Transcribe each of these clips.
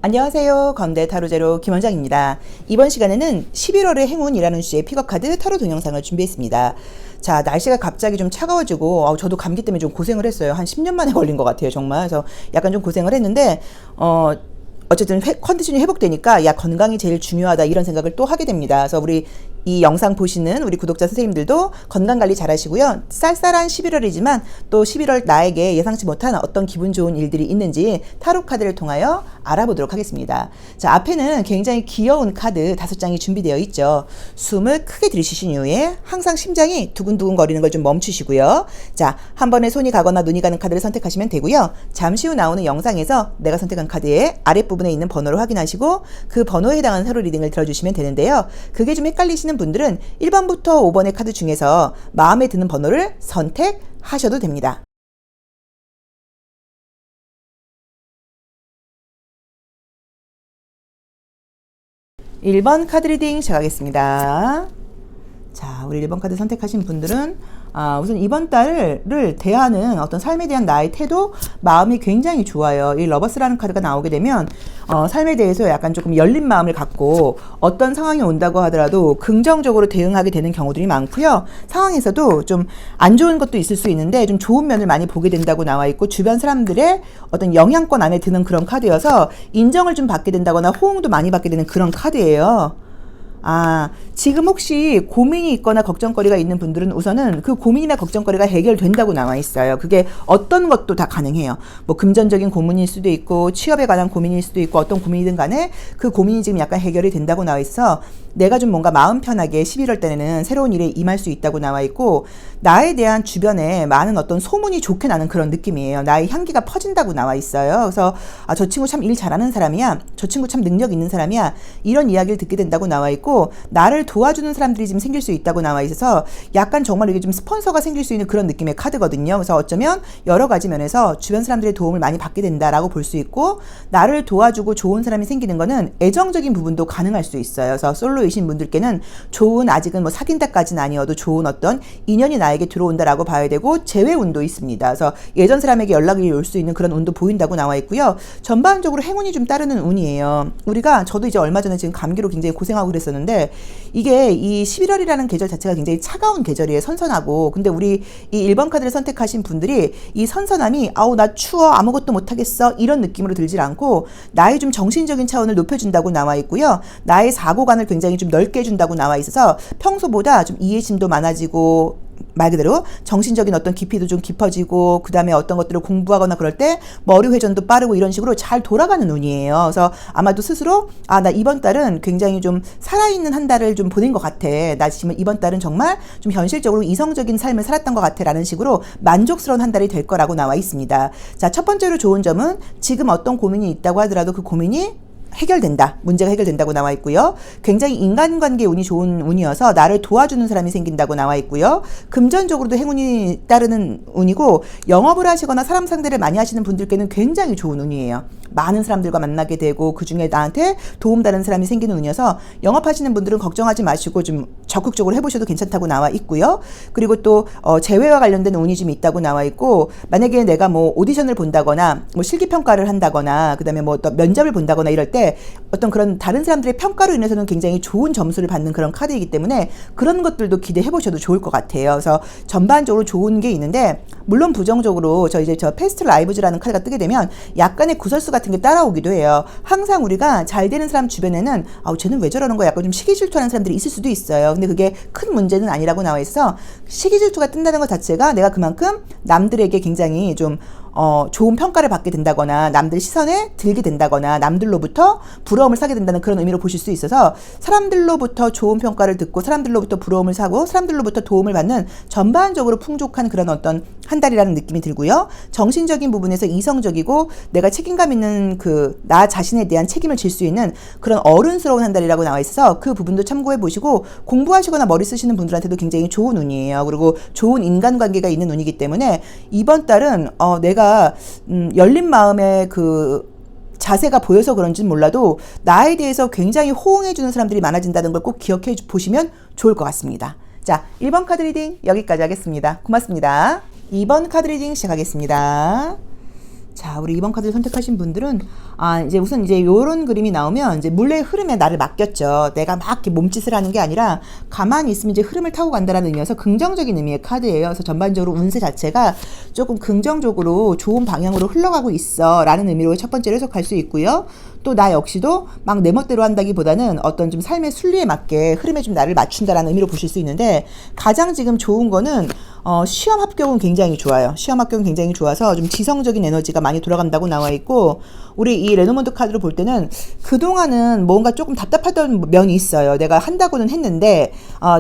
안녕하세요. 건대 타로제로 김원장입니다. 이번 시간에는 11월의 행운이라는 주제의 픽업카드 타로 동영상을 준비했습니다. 자, 날씨가 갑자기 좀 차가워지고 저도 감기 때문에 좀 고생을 했어요. 한 10년 만에 걸린 것 같아요, 정말. 그래서 약간 좀 고생을 했는데 어쨌든 컨디션이 회복되니까 야, 건강이 제일 중요하다 이런 생각을 또 하게 됩니다. 그래서 우리 이 영상 보시는 우리 구독자 선생님들도 건강관리 잘 하시고요. 쌀쌀한 11월이지만 또 11월 나에게 예상치 못한 어떤 기분 좋은 일들이 있는지 타로 카드를 통하여 알아보도록 하겠습니다. 자, 앞에는 굉장히 귀여운 카드 5장이 준비되어 있죠. 숨을 크게 들이쉬신 이후에 항상 심장이 두근두근 거리는 걸 좀 멈추시고요. 자, 한 번에 손이 가거나 눈이 가는 카드를 선택하시면 되고요. 잠시 후 나오는 영상에서 내가 선택한 카드의 아랫부분에 있는 번호를 확인하시고 그 번호에 해당하는 타로 리딩을 들어주시면 되는데요. 그게 좀 헷갈리시는 분들은 1번부터 5번의 카드 중에서 마음에 드는 번호를 선택하셔도 됩니다. (1번) 카드 리딩 시작하겠습니다. 자, 우리 1번 카드 선택하신 분들은 우선 이번 달을 대하는 어떤 삶에 대한 나의 태도, 마음이 굉장히 좋아요. 이 러버스라는 카드가 나오게 되면 삶에 대해서 약간 조금 열린 마음을 갖고 어떤 상황이 온다고 하더라도 긍정적으로 대응하게 되는 경우들이 많고요. 상황에서도 좀 안 좋은 것도 있을 수 있는데 좀 좋은 면을 많이 보게 된다고 나와 있고, 주변 사람들의 어떤 영향권 안에 드는 그런 카드여서 인정을 좀 받게 된다거나 호응도 많이 받게 되는 그런 카드예요. 지금 혹시 고민이 있거나 걱정거리가 있는 분들은 우선은 그 고민이나 걱정거리가 해결된다고 나와 있어요. 그게 어떤 것도 다 가능해요. 뭐 금전적인 고민일 수도 있고 취업에 관한 고민일 수도 있고 어떤 고민이든 간에 그 고민이 지금 약간 해결이 된다고 나와 있어 내가 좀 뭔가 마음 편하게 11월 때는 새로운 일에 임할 수 있다고 나와 있고, 나에 대한 주변에 많은 어떤 소문이 좋게 나는 그런 느낌이에요. 나의 향기가 퍼진다고 나와 있어요. 그래서 저 친구 참 일 잘하는 사람이야, 저 친구 참 능력 있는 사람이야, 이런 이야기를 듣게 된다고 나와 있고, 나를 도와주는 사람들이 지금 생길 수 있다고 나와 있어서 약간 정말 이게 좀 스폰서가 생길 수 있는 그런 느낌의 카드거든요. 그래서 어쩌면 여러 가지 면에서 주변 사람들의 도움을 많이 받게 된다라고 볼 수 있고, 나를 도와주고 좋은 사람이 생기는 거는 애정적인 부분도 가능할 수 있어요. 그래서 솔로이신 분들께는 좋은, 아직은 뭐 사귄다까지는 아니어도 좋은 어떤 인연이 나에게 들어온다라고 봐야 되고, 재회 운도 있습니다. 그래서 예전 사람에게 연락이 올 수 있는 그런 운도 보인다고 나와 있고요. 전반적으로 행운이 좀 따르는 운이에요. 저도 이제 얼마 전에 지금 감기로 굉장히 고생하고 그랬었는데, 이게 이 11월이라는 계절 자체가 굉장히 차가운 계절이에요. 선선하고. 근데 우리 이 1번 카드를 선택하신 분들이 이 선선함이 나 추워, 아무것도 못하겠어, 이런 느낌으로 들질 않고 나의 좀 정신적인 차원을 높여준다고 나와 있고요. 나의 사고관을 굉장히 좀 넓게 해준다고 나와 있어서 평소보다 좀 이해심도 많아지고, 말 그대로 정신적인 어떤 깊이도 좀 깊어지고, 그 다음에 어떤 것들을 공부하거나 그럴 때 머리 회전도 빠르고 이런 식으로 잘 돌아가는 운이에요. 그래서 아마도 스스로 나 이번 달은 굉장히 좀 살아있는 한 달을 좀 보낸 것 같아, 나 지금 이번 달은 정말 좀 현실적으로 이성적인 삶을 살았던 것 같아 라는 식으로 만족스러운 한 달이 될 거라고 나와 있습니다. 자, 첫 번째로 좋은 점은 지금 어떤 고민이 있다고 하더라도 그 고민이 해결된다, 문제가 해결된다고 나와 있고요. 굉장히 인간관계 운이 좋은 운이어서 나를 도와주는 사람이 생긴다고 나와 있고요. 금전적으로도 행운이 따르는 운이고, 영업을 하시거나 사람 상대를 많이 하시는 분들께는 굉장히 좋은 운이에요. 많은 사람들과 만나게 되고 그 중에 나한테 도움되는 사람이 생기는 운이어서 영업하시는 분들은 걱정하지 마시고 좀 적극적으로 해보셔도 괜찮다고 나와 있고요. 그리고 또 재회와 관련된 운이 좀 있다고 나와 있고, 만약에 내가 뭐 오디션을 본다거나 뭐 실기평가를 한다거나 그다음에 뭐 또 면접을 본다거나 이럴 때 어떤 그런 다른 사람들의 평가로 인해서는 굉장히 좋은 점수를 받는 그런 카드이기 때문에 그런 것들도 기대해 보셔도 좋을 것 같아요. 그래서 전반적으로 좋은 게 있는데, 물론 부정적으로 저 패스트 라이브즈라는 카드가 뜨게 되면 약간의 구설수 같은 게 따라오기도 해요. 항상 우리가 잘 되는 사람 주변에는 쟤는 왜 저러는 거야, 약간 좀 시기질투하는 사람들이 있을 수도 있어요. 근데 그게 큰 문제는 아니라고 나와 있어 시기질투가 뜬다는 것 자체가 내가 그만큼 남들에게 굉장히 좀 좋은 평가를 받게 된다거나 남들 시선에 들게 된다거나 남들로부터 부러움을 사게 된다는 그런 의미로 보실 수 있어서, 사람들로부터 좋은 평가를 듣고 사람들로부터 부러움을 사고 사람들로부터 도움을 받는 전반적으로 풍족한 그런 어떤 한 달이라는 느낌이 들고요. 정신적인 부분에서 이성적이고 내가 책임감 있는 나 자신에 대한 책임을 질 수 있는 그런 어른스러운 한 달이라고 나와 있어서 그 부분도 참고해 보시고, 공부하시거나 머리 쓰시는 분들한테도 굉장히 좋은 운이에요. 그리고 좋은 인간관계가 있는 운이기 때문에 이번 달은 내가 열린 마음의 자세가 보여서 그런지는 몰라도 나에 대해서 굉장히 호응해주는 사람들이 많아진다는 걸 꼭 기억해 보시면 좋을 것 같습니다. 자, 1번 카드 리딩 여기까지 하겠습니다. 고맙습니다. 2번 카드 리딩 시작하겠습니다. 자, 우리 2번 카드를 선택하신 분들은, 이제 우선 이제 요런 그림이 나오면 이제 물레의 흐름에 나를 맡겼죠. 내가 막 이렇게 몸짓을 하는 게 아니라 가만히 있으면 이제 흐름을 타고 간다라는 의미여서 긍정적인 의미의 카드예요. 그래서 전반적으로 운세 자체가 조금 긍정적으로 좋은 방향으로 흘러가고 있어 라는 의미로 첫 번째로 해석할 수 있고요. 또 나 역시도 막 내 멋대로 한다기보다는 어떤 좀 삶의 순리에 맞게 흐름에 좀 나를 맞춘다라는 의미로 보실 수 있는데, 가장 지금 좋은 거는 시험 합격은 굉장히 좋아요. 시험 합격은 굉장히 좋아서 좀 지성적인 에너지가 많이 돌아간다고 나와 있고, 우리 이 레노먼드 카드를 볼 때는 그동안은 뭔가 조금 답답하던 면이 있어요. 내가 한다고는 했는데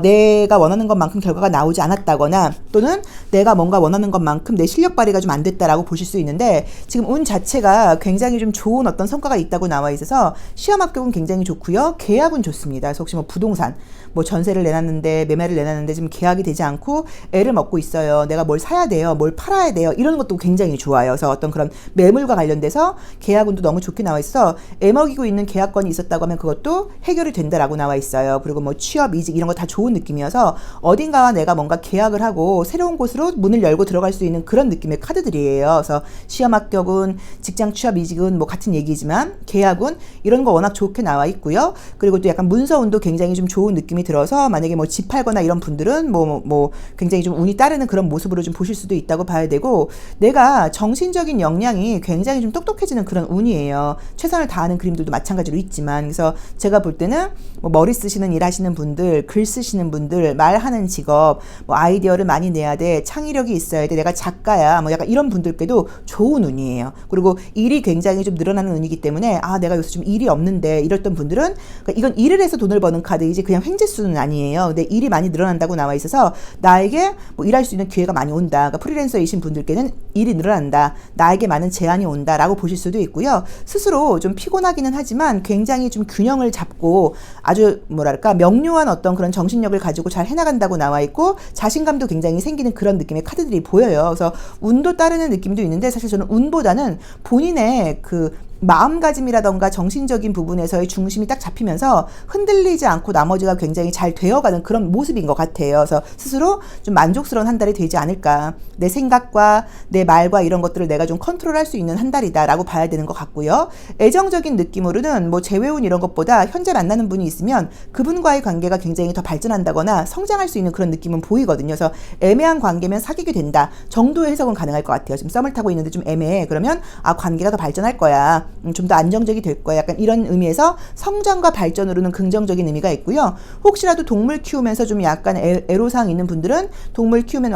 내가 원하는 것만큼 결과가 나오지 않았다거나, 또는 내가 뭔가 원하는 것만큼 내 실력 발휘가 좀 안 됐다라고 보실 수 있는데, 지금 운 자체가 굉장히 좀 좋은 어떤 성과가 있다고 나와 있어서 시험 합격은 굉장히 좋고요. 계약은 좋습니다. 그래서 혹시 뭐 부동산, 뭐 전세를 내놨는데, 매매를 내놨는데 지금 계약이 되지 않고 애를 먹고 있어요. 내가 뭘 사야 돼요, 뭘 팔아야 돼요, 이런 것도 굉장히 좋아요. 그래서 어떤 그런 매물과 관련돼서 계약운도 너무 좋게 나와 있어 애 먹이고 있는 계약건이 있었다고 하면 그것도 해결이 된다라고 나와 있어요. 그리고 뭐 취업, 이직 이런 거 다 좋은 느낌이어서 어딘가와 내가 뭔가 계약을 하고 새로운 곳으로 문을 열고 들어갈 수 있는 그런 느낌의 카드들이에요. 그래서 시험 합격은, 직장 취업, 이직은 뭐 같은 얘기지만 계약운 이런 거 워낙 좋게 나와 있고요. 그리고 또 약간 문서운도 굉장히 좀 좋은 느낌이 들어서 만약에 뭐 집 팔거나 이런 분들은 뭐 굉장히 좀 운이 따르는 그런 모습으로 좀 보실 수도 있다고 봐야 되고, 내가 정신적인 역량이 굉장히 좀 똑똑해지는 그런 운이에요. 최선을 다하는 그림들도 마찬가지로 있지만, 그래서 제가 볼 때는 뭐 머리 쓰시는 일 하시는 분들, 글 쓰시는 분들, 말하는 직업, 뭐 아이디어를 많이 내야 돼, 창의력이 있어야 돼, 내가 작가야, 뭐 약간 이런 분들께도 좋은 운이에요. 그리고 일이 굉장히 좀 늘어나는 운이기 때문에 내가 요새 좀 일이 없는데 이랬던 분들은, 그러니까 이건 일을 해서 돈을 버는 카드이지 그냥 횡재수는 아니에요. 근데 일이 많이 늘어난다고 나와 있어서 나에게 뭐 일할 수 있는 기회가 많이 온다. 그러니까 프리랜서이신 분들께는 일이 늘어난다, 나에게 많은 제한이 온다라고 보실 수도 있고요. 스스로 좀 피곤하기는 하지만 굉장히 좀 균형을 잡고 아주 뭐랄까 명료한 어떤 그런 정신력을 가지고 잘 해나간다고 나와 있고, 자신감도 굉장히 생기는 그런 느낌의 카드들이 보여요. 그래서 운도 따르는 느낌도 있는데, 사실 저는 운보다는 본인의 그 마음가짐이라던가 정신적인 부분에서의 중심이 딱 잡히면서 흔들리지 않고 나머지가 굉장히 잘 되어가는 그런 모습인 것 같아요. 그래서 스스로 좀 만족스러운 한 달이 되지 않을까, 내 생각과 내 말과 이런 것들을 내가 좀 컨트롤할 수 있는 한 달이다라고 봐야 되는 것 같고요. 애정적인 느낌으로는 뭐 재회운 이런 것보다 현재 만나는 분이 있으면 그분과의 관계가 굉장히 더 발전한다거나 성장할 수 있는 그런 느낌은 보이거든요. 그래서 애매한 관계면 사귀게 된다 정도의 해석은 가능할 것 같아요. 지금 썸을 타고 있는데 좀 애매해, 그러면 관계가 더 발전할 거야, 좀 더 안정적이 될 거야, 약간 이런 의미에서 성장과 발전으로는 긍정적인 의미가 있고요. 혹시라도 동물 키우면서 좀 약간 애로사항 있는 분들은 동물 키우면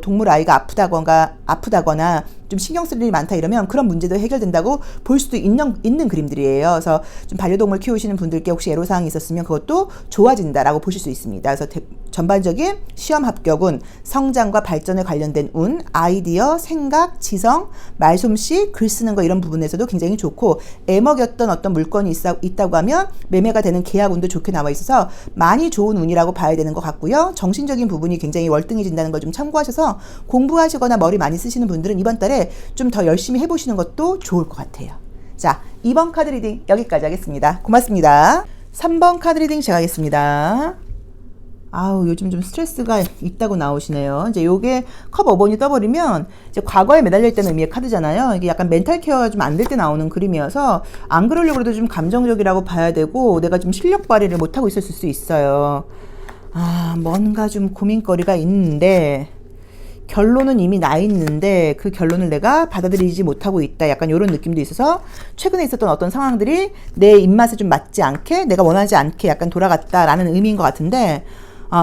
동물 아이가 아프다거나 좀 신경 쓸 일이 많다 이러면 그런 문제도 해결된다고 볼 수도 있는 그림들이에요. 그래서 좀 반려동물 키우시는 분들께 혹시 애로사항이 있었으면 그것도 좋아진다라고 보실 수 있습니다. 그래서 전반적인 시험 합격운, 성장과 발전에 관련된 운, 아이디어, 생각, 지성, 말솜씨, 글 쓰는 거 이런 부분에서도 굉장히 좋고, 애먹였던 어떤 물건이 있다고 하면 매매가 되는 계약운도 좋게 나와 있어서 많이 좋은 운이라고 봐야 되는 것 같고요. 정신적인 부분이 굉장히 월등해진다는 걸 좀 참고하셔서 공부하시거나 머리 많이 쓰시는 분들은 이번 달에 좀 더 열심히 해보시는 것도 좋을 것 같아요. 자, 2번 카드 리딩 여기까지 하겠습니다. 고맙습니다. 3번 카드 리딩 제가 하겠습니다. 요즘 좀 스트레스가 있다고 나오시네요. 이제 요게 컵 5번이 떠버리면 이제 과거에 매달려 있다는 의미의 카드잖아요. 이게 약간 멘탈 케어가 좀 안 될 때 나오는 그림이어서 안 그러려고 해도 좀 감정적이라고 봐야 되고, 내가 좀 실력 발휘를 못하고 있을 수 있어요. 뭔가 좀 고민거리가 있는데 결론은 이미 나 있는데 그 결론을 내가 받아들이지 못하고 있다, 약간 이런 느낌도 있어서 최근에 있었던 어떤 상황들이 내 입맛에 좀 맞지 않게, 내가 원하지 않게 약간 돌아갔다라는 의미인 것 같은데,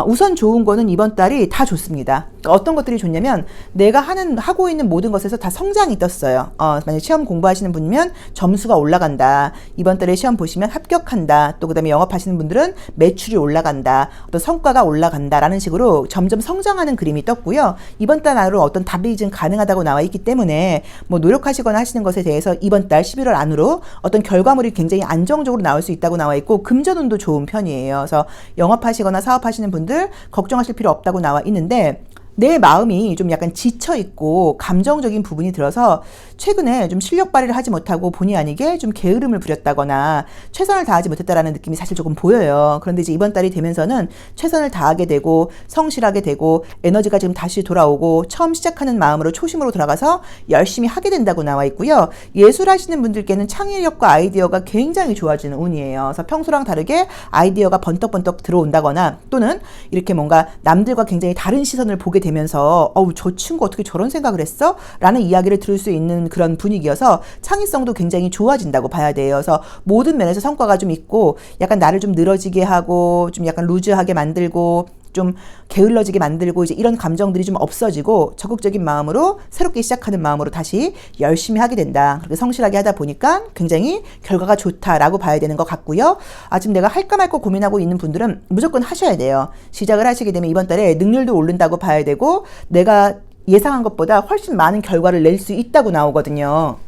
우선 좋은 거는 이번 달이 다 좋습니다. 어떤 것들이 좋냐면 내가 하고 있는 모든 것에서 다 성장이 떴어요. 만약 시험 공부하시는 분이면 점수가 올라간다. 이번 달에 시험 보시면 합격한다. 또 그다음에 영업하시는 분들은 매출이 올라간다. 어떤 성과가 올라간다라는 식으로 점점 성장하는 그림이 떴고요. 이번 달 안으로 어떤 답이 지금 가능하다고 나와 있기 때문에 뭐 노력하시거나 하시는 것에 대해서 이번 달 11월 안으로 어떤 결과물이 굉장히 안정적으로 나올 수 있다고 나와 있고, 금전운도 좋은 편이에요. 그래서 영업하시거나 사업하시는 분들 걱정하실 필요 없다고 나와 있는데, 내 마음이 좀 약간 지쳐있고 감정적인 부분이 들어서 최근에 좀 실력 발휘를 하지 못하고 본의 아니게 좀 게으름을 부렸다거나 최선을 다하지 못했다라는 느낌이 사실 조금 보여요. 그런데 이제 이번 달이 되면서는 최선을 다하게 되고 성실하게 되고 에너지가 지금 다시 돌아오고 처음 시작하는 마음으로 초심으로 돌아가서 열심히 하게 된다고 나와 있고요. 예술하시는 분들께는 창의력과 아이디어가 굉장히 좋아지는 운이에요. 그래서 평소랑 다르게 아이디어가 번떡번떡 들어온다거나 또는 이렇게 뭔가 남들과 굉장히 다른 시선을 보게 되면서 저 친구 어떻게 저런 생각을 했어? 라는 이야기를 들을 수 있는 그런 분위기여서 창의성도 굉장히 좋아진다고 봐야 돼요. 그래서 모든 면에서 성과가 좀 있고 약간 나를 좀 늘어지게 하고 좀 약간 루즈하게 만들고 좀 게을러지게 만들고 이제 이런 감정들이 좀 없어지고 적극적인 마음으로 새롭게 시작하는 마음으로 다시 열심히 하게 된다. 그렇게 성실하게 하다 보니까 굉장히 결과가 좋다라고 봐야 되는 것 같고요. 지금 내가 할까 말까 고민하고 있는 분들은 무조건 하셔야 돼요. 시작을 하시게 되면 이번 달에 능률도 오른다고 봐야 되고 내가 예상한 것보다 훨씬 많은 결과를 낼 수 있다고 나오거든요.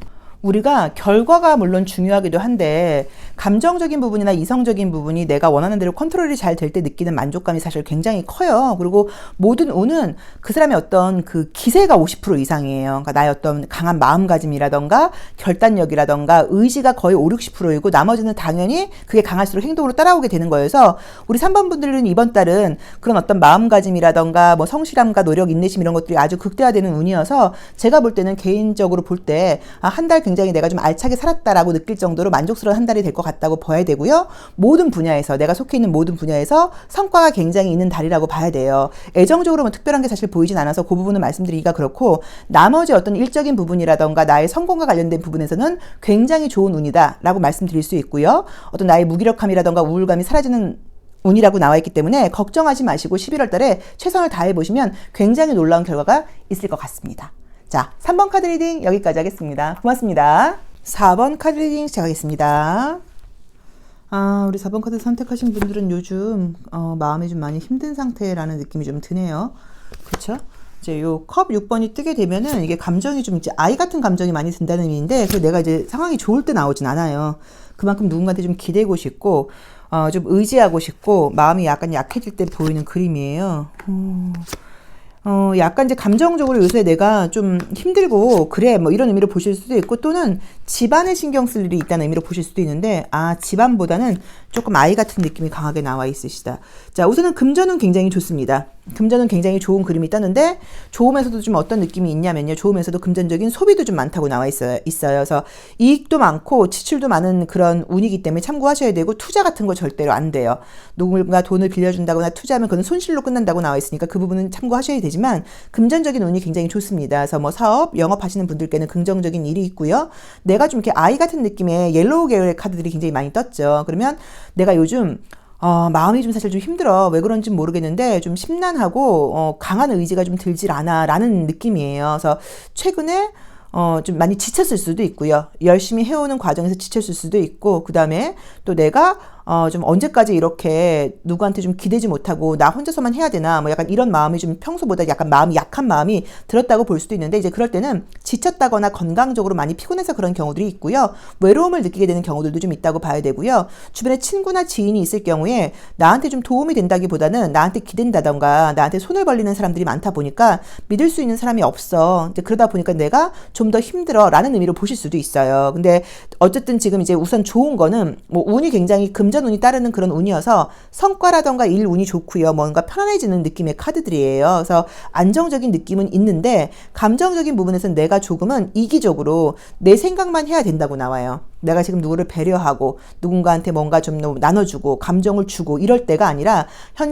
우리가 결과가 물론 중요하기도 한데 감정적인 부분이나 이성적인 부분이 내가 원하는 대로 컨트롤이 잘 될 때 느끼는 만족감이 사실 굉장히 커요. 그리고 모든 운은 그 사람의 어떤 그 기세가 50% 이상이에요. 그러니까 나의 어떤 강한 마음가짐이라던가 결단력이라던가 의지가 거의 5, 60%이고 나머지는 당연히 그게 강할수록 행동으로 따라오게 되는 거여서 우리 3번 분들은 이번 달은 그런 어떤 마음가짐이라던가 뭐 성실함과 노력, 인내심 이런 것들이 아주 극대화되는 운이어서 제가 볼 때는 개인적으로 볼 때 한 달 굉장히 내가 좀 알차게 살았다라고 느낄 정도로 만족스러운 한 달이 될 것 같다고 봐야 되고요. 모든 분야에서 내가 속해 있는 모든 분야에서 성과가 굉장히 있는 달이라고 봐야 돼요. 애정적으로 뭐 특별한 게 사실 보이진 않아서 그 부분은 말씀드리기가 그렇고 나머지 어떤 일적인 부분이라던가 나의 성공과 관련된 부분에서는 굉장히 좋은 운이다라고 말씀드릴 수 있고요. 어떤 나의 무기력함이라던가 우울감이 사라지는 운이라고 나와 있기 때문에 걱정하지 마시고 11월 달에 최선을 다해 보시면 굉장히 놀라운 결과가 있을 것 같습니다. 자, 3번 카드 리딩 여기까지 하겠습니다. 고맙습니다. 4번 카드 리딩 시작하겠습니다. 우리 4번 카드 선택하신 분들은 요즘 마음이 좀 많이 힘든 상태라는 느낌이 좀 드네요. 그렇죠? 이제 요 컵 6번이 뜨게 되면은 이게 감정이 좀 이제 아이 같은 감정이 많이 든다는 의미인데 그 내가 이제 상황이 좋을 때 나오진 않아요. 그만큼 누군가한테 좀 기대고 싶고 좀 의지하고 싶고 마음이 약간 약해질 때 보이는 그림이에요. 약간 이제 감정적으로 요새 내가 좀 힘들고 그래 뭐 이런 의미로 보실 수도 있고 또는 집안에 신경 쓸 일이 있다는 의미로 보실 수도 있는데 집안보다는 조금 아이 같은 느낌이 강하게 나와 있으시다. 자, 우선은 금전은 굉장히 좋습니다. 금전은 굉장히 좋은 그림이 떴는데 좋으면서도 좀 어떤 느낌이 있냐면요. 좋으면서도 금전적인 소비도 좀 많다고 나와 있어요. 그래서 이익도 많고 지출도 많은 그런 운이기 때문에 참고하셔야 되고 투자 같은 거 절대로 안 돼요. 누군가 돈을 빌려준다거나 투자하면 그건 손실로 끝난다고 나와 있으니까 그 부분은 참고하셔야 되지만 금전적인 운이 굉장히 좋습니다. 그래서 뭐 사업, 영업하시는 분들께는 긍정적인 일이 있고요. 내가 좀 이렇게 아이 같은 느낌의 옐로우 계열의 카드들이 굉장히 많이 떴죠. 그러면 내가 요즘 마음이 좀 사실 좀 힘들어. 왜 그런지 모르겠는데 좀 심란하고 강한 의지가 좀 들질 않아 라는 느낌이에요. 그래서 최근에 좀 많이 지쳤을 수도 있고요. 열심히 해오는 과정에서 지쳤을 수도 있고 그 다음에 또 내가 좀 언제까지 이렇게 누구한테 좀 기대지 못하고 나 혼자서만 해야 되나 뭐 약간 이런 마음이 좀 평소보다 약간 마음이 약한 마음이 들었다고 볼 수도 있는데 이제 그럴 때는 지쳤다거나 건강적으로 많이 피곤해서 그런 경우들이 있고요. 외로움을 느끼게 되는 경우들도 좀 있다고 봐야 되고요. 주변에 친구나 지인이 있을 경우에 나한테 좀 도움이 된다기보다는 나한테 기댄다던가 나한테 손을 벌리는 사람들이 많다 보니까 믿을 수 있는 사람이 없어. 이제 그러다 보니까 내가 좀 더 힘들어 라는 의미로 보실 수도 있어요. 근데 어쨌든 지금 이제 우선 좋은 거는 뭐 운이 굉장히 금전운이 따르는 그런 운이어서 성과라던가 일 운이 좋고요. 뭔가 편안해지는 느낌의 카드들이에요. 그래서 안정적인 느낌은 있는데 감정적인 부분에서는 내가 조금은 이기적으로 내 생각만 해야 된다고 나와요. 내가 지금 누구를 배려하고 누군가한테 뭔가 좀 나눠주고 감정을 주고 이럴 때가 아니라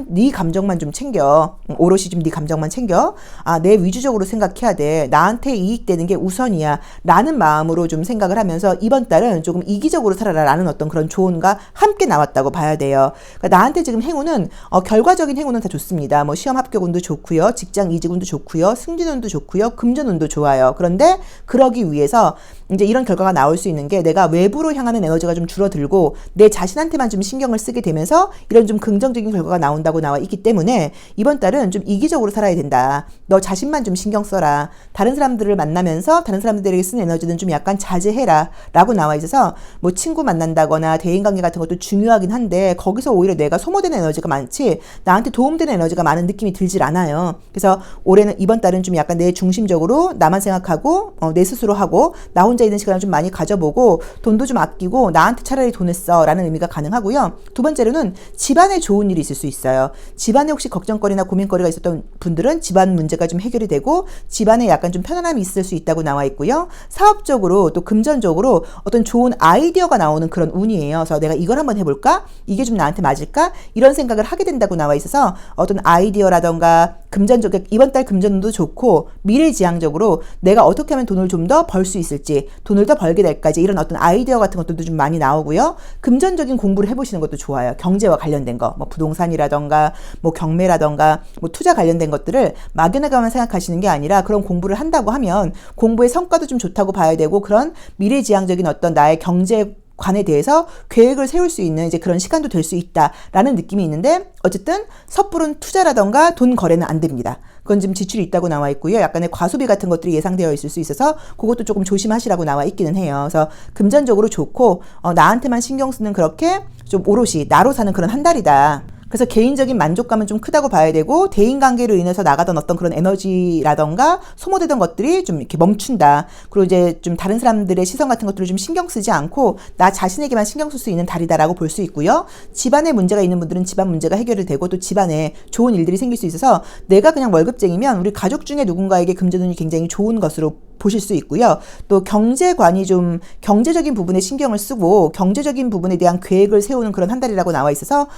네 감정만 좀 챙겨. 오롯이 좀 네 감정만 챙겨. 내 위주적으로 생각해야 돼. 나한테 이익되는 게 우선이야. 라는 마음으로 좀 생각을 하면서 이번 달은 조금 이기적으로 살아라 라는 어떤 그런 조언과 함께 나왔다고 봐야 돼요. 그러니까 나한테 지금 행운은 결과적인 행운은 다 좋습니다. 뭐 시험 합격운도 좋고요. 직장 이직운도 좋고요. 승진운도 좋고요. 금전운도 좋아요. 그런데 그러기 위해서 이제 이런 결과가 나올 수 있는 게 내가 외부로 향하는 에너지가 좀 줄어들고 내 자신한테만 좀 신경을 쓰게 되면서 이런 좀 긍정적인 결과가 나온다고 나와 있기 때문에 이번 달은 좀 이기적으로 살아야 된다. 너 자신만 좀 신경 써라. 다른 사람들을 만나면서 다른 사람들에게 쓰는 에너지는 좀 약간 자제해라 라고 나와 있어서 뭐 친구 만난다거나 대인관계 같은 것도 중요하긴 한데 거기서 오히려 내가 소모되는 에너지가 많지 나한테 도움되는 에너지가 많은 느낌이 들질 않아요. 그래서 올해는 이번 달은 좀 약간 내 중심적으로 나만 생각하고 내 스스로 하고 나 혼자 있는 시간을 좀 많이 가져보고 돈도 좀 아끼고 나한테 차라리 돈을 써 라는 의미가 가능하고요. 두 번째로는 집안에 좋은 일이 있을 수 있어요. 집안에 혹시 걱정거리나 고민거리가 있었던 분들은 집안 문제가 좀 해결이 되고 집안에 약간 좀 편안함이 있을 수 있다고 나와 있고요. 사업적으로 또 금전적으로 어떤 좋은 아이디어가 나오는 그런 운이에요. 그래서 내가 이걸 한번 해볼까? 이게 좀 나한테 맞을까? 이런 생각을 하게 된다고 나와 있어서 어떤 아이디어라던가 금전적 이번 달 금전운도 좋고 미래지향적으로 내가 어떻게 하면 돈을 좀 더 벌 수 있을지 돈을 더 벌게 될까지 이런 어떤 아이디어 같은 것들도 좀 많이 나오고요. 금전적인 공부를 해보시는 것도 좋아요. 경제와 관련된 거, 뭐 부동산이라던가 뭐 경매라던가 뭐 투자 관련된 것들을 막연하게만 생각하시는 게 아니라 그런 공부를 한다고 하면 공부의 성과도 좀 좋다고 봐야 되고 그런 미래지향적인 어떤 나의 경제 관에 대해서 계획을 세울 수 있는 이제 그런 시간도 될 수 있다라는 느낌이 있는데 어쨌든 섣부른 투자라던가 돈 거래는 안 됩니다. 그건 좀 지출이 있다고 나와 있고요. 약간의 과소비 같은 것들이 예상되어 있을 수 있어서 그것도 조금 조심하시라고 나와 있기는 해요. 그래서 금전적으로 좋고 나한테만 신경 쓰는 그렇게 좀 오롯이 나로 사는 그런 한 달이다. 그래서 개인적인 만족감은 좀 크다고 봐야 되고 대인관계로 인해서 나가던 어떤 그런 에너지라던가 소모되던 것들이 좀 이렇게 멈춘다. 그리고 이제 좀 다른 사람들의 시선 같은 것들을 좀 신경 쓰지 않고 나 자신에게만 신경 쓸 수 있는 달이다라고 볼 수 있고요. 집안에 문제가 있는 분들은 집안 문제가 해결이 되고 또 집안에 좋은 일들이 생길 수 있어서 내가 그냥 월급쟁이면 우리 가족 중에 누군가에게 금전운이 굉장히 좋은 것으로 보실 수 있고요. 또 경제관이 좀 경제적인 부분에 신경을 쓰고 경제적인 부분에 대한 계획을 세우는 그런 한 달이라고 나와 있어서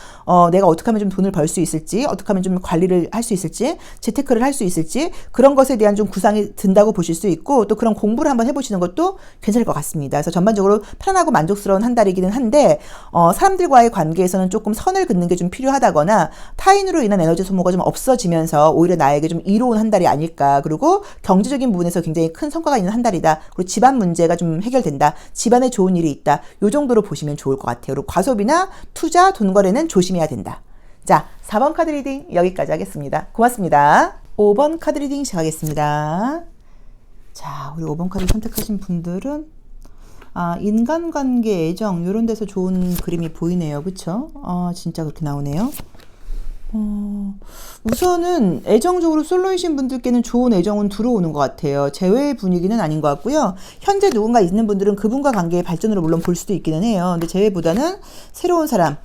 내가 어떻게 하면 좀 돈을 벌 수 있을지 어떻게 하면 좀 관리를 할 수 있을지 재테크를 할 수 있을지 그런 것에 대한 좀 구상이 든다고 보실 수 있고 또 그런 공부를 한번 해보시는 것도 괜찮을 것 같습니다. 그래서 전반적으로 편안하고 만족스러운 한 달이기는 한데 사람들과의 관계에서는 조금 선을 긋는 게 좀 필요하다거나 타인으로 인한 에너지 소모가 좀 없어지면서 오히려 나에게 좀 이로운 한 달이 아닐까. 그리고 경제적인 부분에서 굉장히 큰 성과가 있는 한 달이다. 그리고 집안 문제가 좀 해결된다. 집안에 좋은 일이 있다. 요 정도로 보시면 좋을 것 같아요. 그리고 과소비나 투자, 돈 거래는 조심해야 된다. 자, 4번 카드 리딩 여기까지 하겠습니다. 고맙습니다. 5번 카드 리딩 시작하겠습니다. 자, 우리 5번 카드 선택하신 분들은 인간관계, 애정 이런 데서 좋은 그림이 보이네요. 그쵸? 진짜 그렇게 나오네요. 우선은 애정적으로 솔로이신 분들께는 좋은 애정은 들어오는 것 같아요. 재회의 분위기는 아닌 것 같고요. 현재 누군가 있는 분들은 그분과 관계의 발전으로 물론 볼 수도 있기는 해요. 근데 재회보다는 새로운 사람,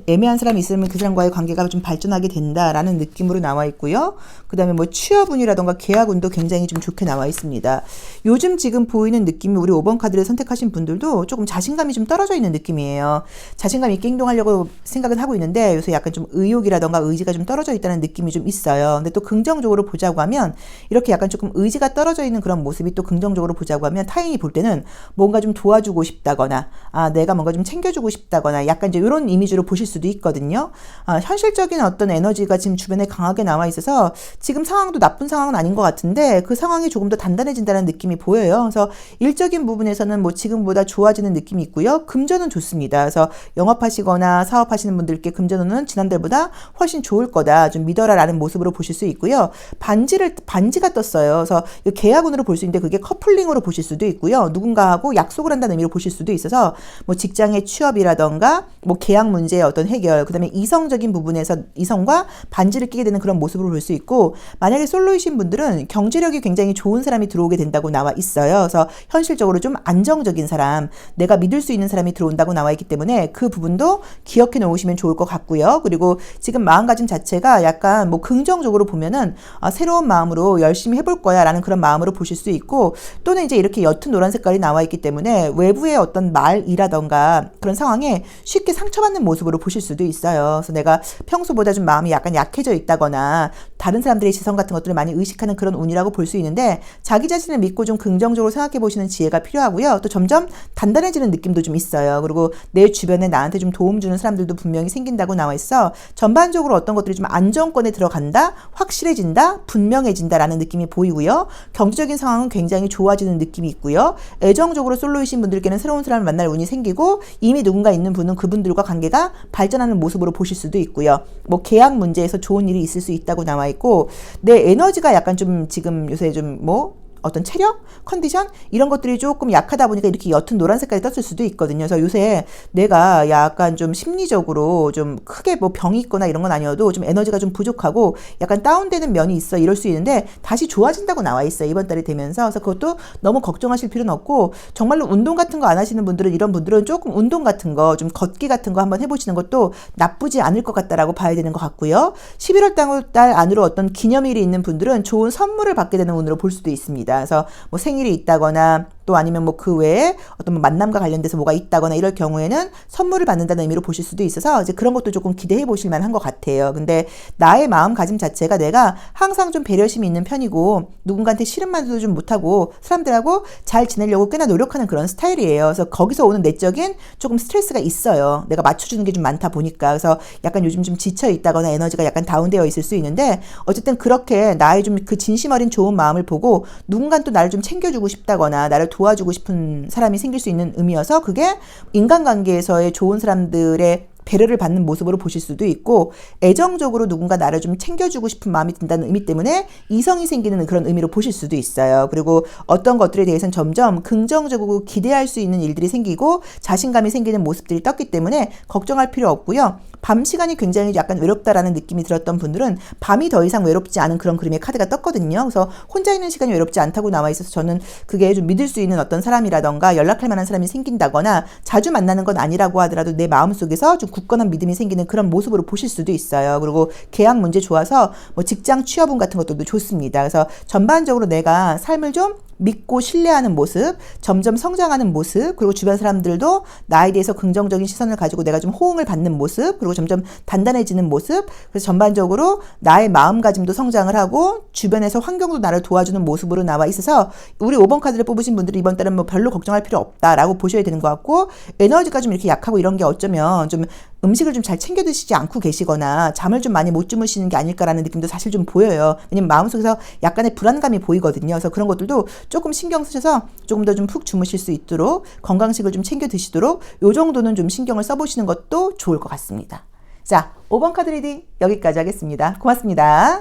애매한 사람이 있으면 그 사람과의 관계가 좀 발전하게 된다라는 느낌으로 나와 있고요. 그 다음에 뭐 취업운이라던가 계약운도 굉장히 좀 좋게 나와 있습니다. 요즘 지금 보이는 느낌이 우리 5번 카드를 선택하신 분들도 조금 자신감이 좀 떨어져 있는 느낌이에요. 자신감 있게 행동하려고 생각은 하고 있는데 요새 약간 좀 의욕이라던가 의지가 좀 떨어져 있다는 느낌이 좀 있어요. 근데 또 긍정적으로 보자고 하면 이렇게 약간 조금 의지가 떨어져 있는 그런 모습이 또 긍정적으로 보자고 하면 타인이 볼 때는 뭔가 좀 도와주고 싶다거나 내가 뭔가 좀 챙겨주고 싶다거나 약간 이제 이런 이미지로 보실 수도 있거든요. 현실적인 어떤 에너지가 지금 주변에 강하게 나와 있어서 지금 상황도 나쁜 상황은 아닌 것 같은데 그 상황이 조금 더 단단해진다는 느낌이 보여요. 그래서 일적인 부분에서는 뭐 지금보다 좋아지는 느낌이 있고요. 금전은 좋습니다. 그래서 영업하시거나 사업하시는 분들께 금전운은 지난달보다 훨씬 좋을 거다. 좀 믿어라라는 모습으로 보실 수 있고요. 반지가 떴어요. 그래서 계약운으로 볼 수 있는데 그게 커플링으로 보실 수도 있고요. 누군가하고 약속을 한다는 의미로 보실 수도 있어서 뭐 직장의 취업이라던가 뭐 계약 문제의 어떤 해결, 그다음에 이성적인 부분에서 이성과 반지를 끼게 되는 그런 모습으로 볼 수 있고 만약에 솔로이신 분들은 경제력이 굉장히 좋은 사람이 들어오게 된다고 나와 있어요. 그래서 현실적으로 좀 안정적인 사람, 내가 믿을 수 있는 사람이 들어온다고 나와 있기 때문에 그 부분도 기억해 놓으시면 좋을 것 같고요. 그리고 지금 마음가짐 자체가 약간 뭐 긍정적으로 보면은 새로운 마음으로 열심히 해볼 거야 라는 그런 마음으로 보실 수 있고 또는 이제 이렇게 옅은 노란 색깔이 나와 있기 때문에 외부의 어떤 말이라던가 그런 상황에 쉽게 상처받는 모습으로 보실 수도 있어요. 그래서 내가 평소보다 좀 마음이 약간 약해져 있다거나 다른 사람들의 시선 같은 것들을 많이 의식하는 그런 운이라고 볼 수 있는데 자기 자신을 믿고 좀 긍정적으로 생각해 보시는 지혜가 필요하고요. 또 점점 단단해지는 느낌도 좀 있어요. 그리고 내 주변에 나한테 좀 도움 주는 사람들도 분명히 생긴다고 나와 있어 전반적으로 경제적으로 어떤 것들이 좀 안정권에 들어간다, 확실해진다, 분명해진다라는 느낌이 보이고요. 경제적인 상황은 굉장히 좋아지는 느낌이 있고요. 애정적으로 솔로이신 분들께는 새로운 사람을 만날 운이 생기고 이미 누군가 있는 분은 그분들과 관계가 발전하는 모습으로 보실 수도 있고요. 뭐 계약 문제에서 좋은 일이 있을 수 있다고 나와 있고 내 에너지가 약간 좀 지금 요새 좀 어떤 체력, 컨디션 이런 것들이 조금 약하다 보니까 이렇게 옅은 노란 색깔이 떴을 수도 있거든요. 그래서 요새 내가 약간 좀 심리적으로 좀 크게 뭐 병이 있거나 이런 건 아니어도 좀 에너지가 좀 부족하고 약간 다운되는 면이 있어 이럴 수 있는데 다시 좋아진다고 나와 있어요. 이번 달이 되면서. 그래서 그것도 너무 걱정하실 필요는 없고 정말로 운동 같은 거 안 하시는 분들은 이런 분들은 조금 운동 같은 거 좀 걷기 같은 거 한번 해보시는 것도 나쁘지 않을 것 같다라고 봐야 되는 것 같고요. 11월 달 안으로 어떤 기념일이 있는 분들은 좋은 선물을 받게 되는 운으로 볼 수도 있습니다. 그래서 뭐 생일이 있다거나 또 아니면 뭐 그 외에 어떤 뭐 만남과 관련돼서 뭐가 있다거나 이럴 경우에는 선물을 받는다는 의미로 보실 수도 있어서 이제 그런 것도 조금 기대해 보실 만한 것 같아요. 근데 나의 마음가짐 자체가 내가 항상 좀 배려심이 있는 편이고 누군가한테 싫은 말도 좀 못하고 사람들하고 잘 지내려고 꽤나 노력하는 그런 스타일이에요. 그래서 거기서 오는 내적인 조금 스트레스가 있어요. 내가 맞춰주는 게 좀 많다 보니까. 그래서 약간 요즘 좀 지쳐 있다거나 에너지가 약간 다운되어 있을 수 있는데 어쨌든 그렇게 나의 좀 그 진심 어린 좋은 마음을 보고 누군가 또 나를 좀 챙겨주고 싶다거나 나를 도와주고 싶은 사람이 생길 수 있는 의미여서 그게 인간관계에서의 좋은 사람들의 배려를 받는 모습으로 보실 수도 있고 애정적으로 누군가 나를 좀 챙겨주고 싶은 마음이 든다는 의미 때문에 이성이 생기는 그런 의미로 보실 수도 있어요. 그리고 어떤 것들에 대해서는 점점 긍정적으로 기대할 수 있는 일들이 생기고 자신감이 생기는 모습들이 떴기 때문에 걱정할 필요 없고요. 밤 시간이 굉장히 약간 외롭다라는 느낌이 들었던 분들은 밤이 더 이상 외롭지 않은 그런 그림의 카드가 떴거든요. 그래서 혼자 있는 시간이 외롭지 않다고 나와 있어서 저는 그게 좀 믿을 수 있는 어떤 사람이라던가 연락할 만한 사람이 생긴다거나 자주 만나는 건 아니라고 하더라도 내 마음속에서 좀 굳건한 믿음이 생기는 그런 모습으로 보실 수도 있어요. 그리고 계약 문제 좋아서 뭐 직장 취업운 같은 것들도 좋습니다. 그래서 전반적으로 내가 삶을 좀 믿고 신뢰하는 모습, 점점 성장하는 모습, 그리고 주변 사람들도 나에 대해서 긍정적인 시선을 가지고 내가 좀 호응을 받는 모습, 그리고 점점 단단해지는 모습, 그래서 전반적으로 나의 마음가짐도 성장을 하고 주변에서 환경도 나를 도와주는 모습으로 나와 있어서 우리 5번 카드를 뽑으신 분들이 이번 달은 뭐 별로 걱정할 필요 없다라고 보셔야 되는 것 같고 에너지가 좀 이렇게 약하고 이런 게 어쩌면 좀 음식을 좀 잘 챙겨 드시지 않고 계시거나 잠을 좀 많이 못 주무시는 게 아닐까라는 느낌도 사실 좀 보여요. 왜냐면 마음속에서 약간의 불안감이 보이거든요. 그래서 그런 것들도 조금 신경 쓰셔서 조금 더 좀 푹 주무실 수 있도록 건강식을 좀 챙겨 드시도록 요 정도는 좀 신경을 써보시는 것도 좋을 것 같습니다. 자, 5번 카드 리딩 여기까지 하겠습니다. 고맙습니다.